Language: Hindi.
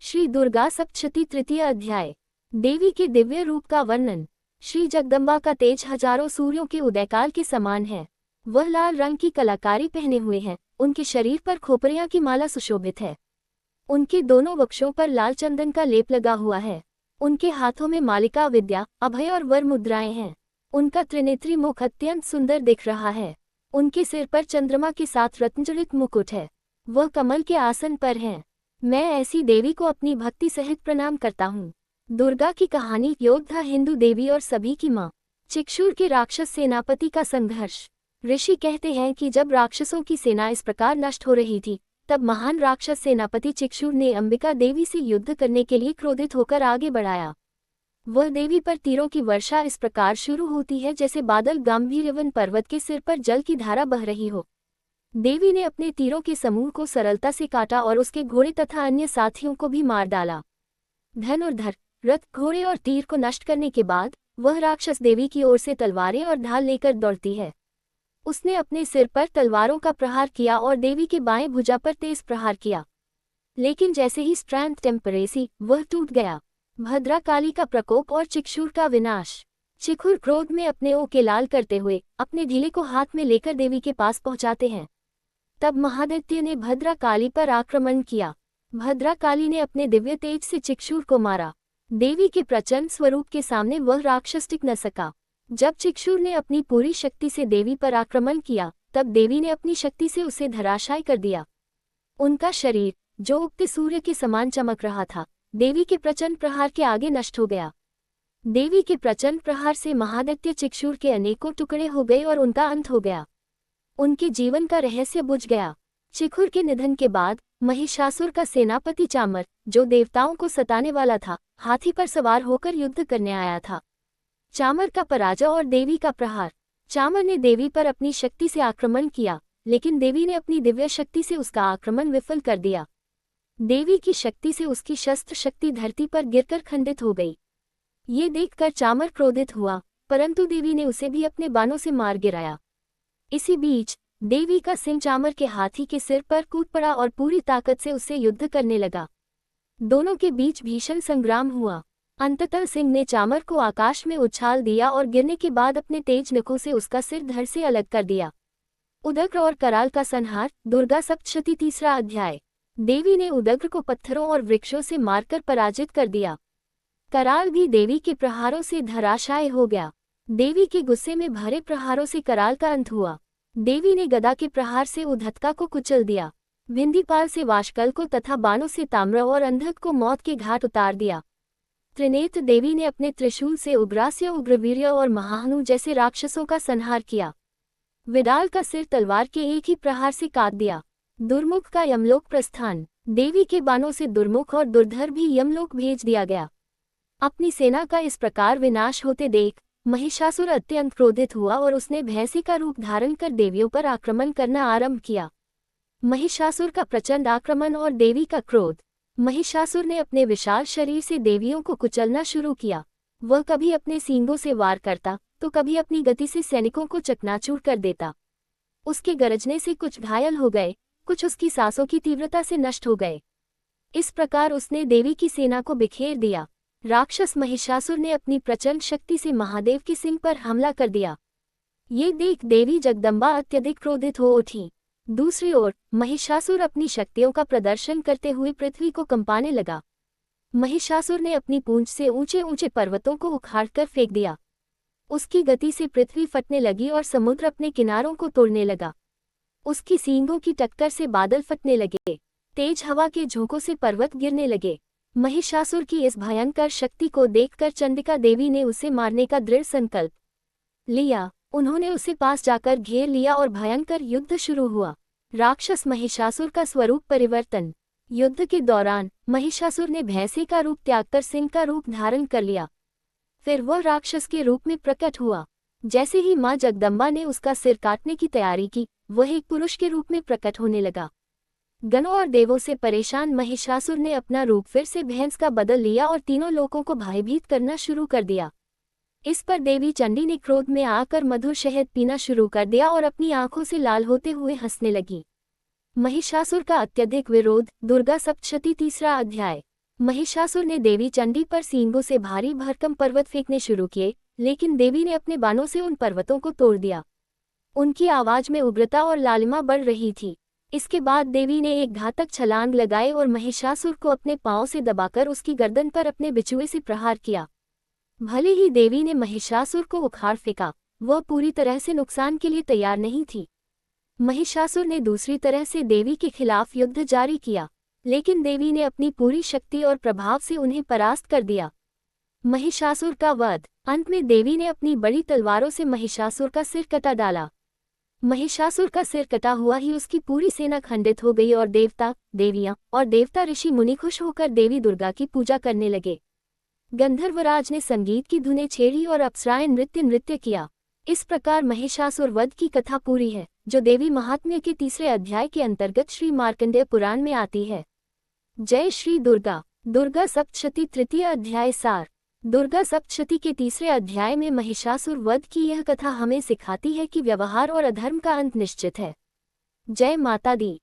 श्री दुर्गा सप्तशती तृतीय अध्याय। देवी के दिव्य रूप का वर्णन। श्री जगदम्बा का तेज हजारों सूर्यों के उदयकाल के समान है। वह लाल रंग की कलाकारी पहने हुए हैं। उनके शरीर पर खोपड़ियां की माला सुशोभित है। उनके दोनों वक्षों पर लाल चंदन का लेप लगा हुआ है। उनके हाथों में मालिका, विद्या, अभय और वर मुद्राएं हैं। उनका त्रिनेत्री मुख अत्यंत सुंदर दिख रहा है। उनके सिर पर चंद्रमा के साथ रत्नजड़ित मुकुट है। वह कमल के आसन पर हैं। मैं ऐसी देवी को अपनी भक्ति सहित प्रणाम करता हूँ। दुर्गा की कहानी। योद्धा, हिंदू देवी और सभी की माँ। चिक्षुर के राक्षस सेनापति का संघर्ष। ऋषि कहते हैं कि जब राक्षसों की सेना इस प्रकार नष्ट हो रही थी, तब महान राक्षस सेनापति चिक्षुर ने अंबिका देवी से युद्ध करने के लिए क्रोधित होकर आगे बढ़ाया। वह देवी पर तीरों की वर्षा इस प्रकार शुरू होती है जैसे बादल गांभीर्यवन पर्वत के सिर पर जल की धारा बह रही हो। देवी ने अपने तीरों के समूह को सरलता से काटा और उसके घोड़े तथा अन्य साथियों को भी मार डाला। धनुर्धर, रथ, घोड़े और तीर को नष्ट करने के बाद वह राक्षस देवी की ओर से तलवारें और ढाल लेकर दौड़ती है। उसने अपने सिर पर तलवारों का प्रहार किया और देवी के बाएं भुजा पर तेज प्रहार किया, लेकिन जैसे ही स्ट्रेंथ टेम्परेसी, वह टूट गया। भद्रा काली का प्रकोप और चिक्षुर का विनाश। चिखुर क्रोध में अपने ओके लाल करते हुए अपने ढीले को हाथ में लेकर देवी के पास पहुंचाते हैं। तब महादैत्य ने भद्रा काली पर आक्रमण किया। भद्रा काली ने अपने दिव्य तेज से चिक्षुर को मारा। देवी के प्रचंड स्वरूप के सामने वह राक्षस टिक न सका। जब चिक्षुर ने अपनी पूरी शक्ति से देवी पर आक्रमण किया, तब देवी ने अपनी शक्ति से उसे धराशायी कर दिया। उनका शरीर, जो उगते सूर्य के समान चमक रहा था, देवी के प्रचंड प्रहार के आगे नष्ट हो गया। देवी के प्रचंड प्रहार से महादैत्य चिक्षुर के अनेकों टुकड़े हो गए और उनका अंत हो गया। उनके जीवन का रहस्य बुझ गया। चिखुर के निधन के बाद महिषासुर का सेनापति चामर, जो देवताओं को सताने वाला था, हाथी पर सवार होकर युद्ध करने आया था। चामर का पराजय और देवी का प्रहार। चामर ने देवी पर अपनी शक्ति से आक्रमण किया, लेकिन देवी ने अपनी दिव्य शक्ति से उसका आक्रमण विफल कर दिया। देवी की शक्ति से उसकी शस्त्र शक्ति धरती पर गिरकर खंडित हो गई। ये देखकर चामर क्रोधित हुआ, परंतु देवी ने उसे भी अपने बाणों से मार गिराया। इसी बीच देवी का सिंह चामर के हाथी के सिर पर कूद पड़ा और पूरी ताकत से उससे युद्ध करने लगा। दोनों के बीच भीषण संग्राम हुआ। अंततः सिंह ने चामर को आकाश में उछाल दिया और गिरने के बाद अपने तेज नखों से उसका सिर धड़ से अलग कर दिया। उदग्र और कराल का संहार। दुर्गा सप्तशती तीसरा अध्याय। देवी ने उदग्र को पत्थरों और वृक्षों से मारकर पराजित कर दिया। कराल भी देवी के प्रहारों से धराशायी हो गया। देवी के गुस्से में भरे प्रहारों से कराल का अंत हुआ। देवी ने गदा के प्रहार से उद्धत्का को कुचल दिया। भिंदीपाल से वाशकल को तथा बाणों से ताम्र और अंधक को मौत के घाट उतार दिया। त्रिनेत्र देवी ने अपने त्रिशूल से उग्रास्य, उग्रवीर्य और महाहनु जैसे राक्षसों का संहार किया। विडाल का सिर तलवार के एक ही प्रहार से काट दिया। दुर्मुख का यमलोक प्रस्थान। देवी के बाणों से दुर्मुख और दुर्धर भी यमलोक भेज दिया गया। अपनी सेना का इस प्रकार विनाश होते देख महिषासुर अत्यंत क्रोधित हुआ और उसने भैंसी का रूप धारण कर देवियों पर आक्रमण करना आरंभ किया। महिषासुर का प्रचंड आक्रमण और देवी का क्रोध। महिषासुर ने अपने विशाल शरीर से देवियों को कुचलना शुरू किया। वह कभी अपने सींगों से वार करता, तो कभी अपनी गति से सैनिकों को चकनाचूर कर देता। उसके गरजने से कुछ घायल हो गए, कुछ उसकी सांसों की तीव्रता से नष्ट हो गए। इस प्रकार उसने देवी की सेना को बिखेर दिया। राक्षस महिषासुर ने अपनी प्रचंड शक्ति से महादेव के सिंह पर हमला कर दिया। ये देख देवी जगदम्बा अत्यधिक क्रोधित हो उठी। दूसरी ओर महिषासुर अपनी शक्तियों का प्रदर्शन करते हुए पृथ्वी को कंपाने लगा। महिषासुर ने अपनी पूंछ से ऊंचे ऊंचे पर्वतों को उखाड़कर फेंक दिया। उसकी गति से पृथ्वी फटने लगी और समुद्र अपने किनारों को तोड़ने लगा। उसकी सींगों की टक्कर से बादल फटने लगे। तेज हवा के झोंकों से पर्वत गिरने लगे। महिषासुर की इस भयंकर शक्ति को देखकर चंडिका देवी ने उसे मारने का दृढ़ संकल्प लिया। उन्होंने उसे पास जाकर घेर लिया और भयंकर युद्ध शुरू हुआ। राक्षस महिषासुर का स्वरूप परिवर्तन। युद्ध के दौरान महिषासुर ने भैंसे का रूप त्यागकर सिंह का रूप धारण कर लिया। फिर वह राक्षस के रूप में प्रकट हुआ। जैसे ही मां जगदम्बा ने उसका सिर काटने की तैयारी की, वह एक पुरुष के रूप में प्रकट होने लगा। गणों और देवों से परेशान महिषासुर ने अपना रूप फिर से भैंस का बदल लिया और तीनों लोगों को भयभीत करना शुरू कर दिया। इस पर देवी चंडी ने क्रोध में आकर मधुर शहद पीना शुरू कर दिया और अपनी आंखों से लाल होते हुए हंसने लगी। महिषासुर का अत्यधिक विरोध। दुर्गा सप्तशती तीसरा अध्याय। महिषासुर ने देवी चंडी पर सींगों से भारी भरकम पर्वत फेंकने शुरू किए, लेकिन देवी ने अपने बाणों से उन पर्वतों को तोड़ दिया। उनकी आवाज में उग्रता और लालिमा बढ़ रही थी। इसके बाद देवी ने एक घातक छलांग लगाई और महिषासुर को अपने पांव से दबाकर उसकी गर्दन पर अपने बिछुए से प्रहार किया। भले ही देवी ने महिषासुर को उखाड़ फेंका, वह पूरी तरह से नुकसान के लिए तैयार नहीं थी। महिषासुर ने दूसरी तरह से देवी के खिलाफ युद्ध जारी किया, लेकिन देवी ने अपनी पूरी शक्ति और प्रभाव से उन्हें परास्त कर दिया। महिषासुर का वध। अंत में देवी ने अपनी बड़ी तलवारों से महिषासुर का सिर कटा डाला। महिषासुर का सिर कटा हुआ ही उसकी पूरी सेना खंडित हो गई और देवता, देवियां और देवता ऋषि मुनि खुश होकर देवी दुर्गा की पूजा करने लगे। गंधर्वराज ने संगीत की धुनें छेड़ी और अप्सराएं नृत्य किया। इस प्रकार महिषासुर वध की कथा पूरी है, जो देवी महात्म्य के तीसरे अध्याय के अंतर्गत श्री मार्कंडेय पुराण में आती है। जय श्री दुर्गा। दुर्गा सप्तशती तृतीय अध्याय सार। दुर्गा सप्तशती के तीसरे अध्याय में महिषासुर वध की यह कथा हमें सिखाती है कि व्यवहार और अधर्म का अंत निश्चित है। जय माता दी।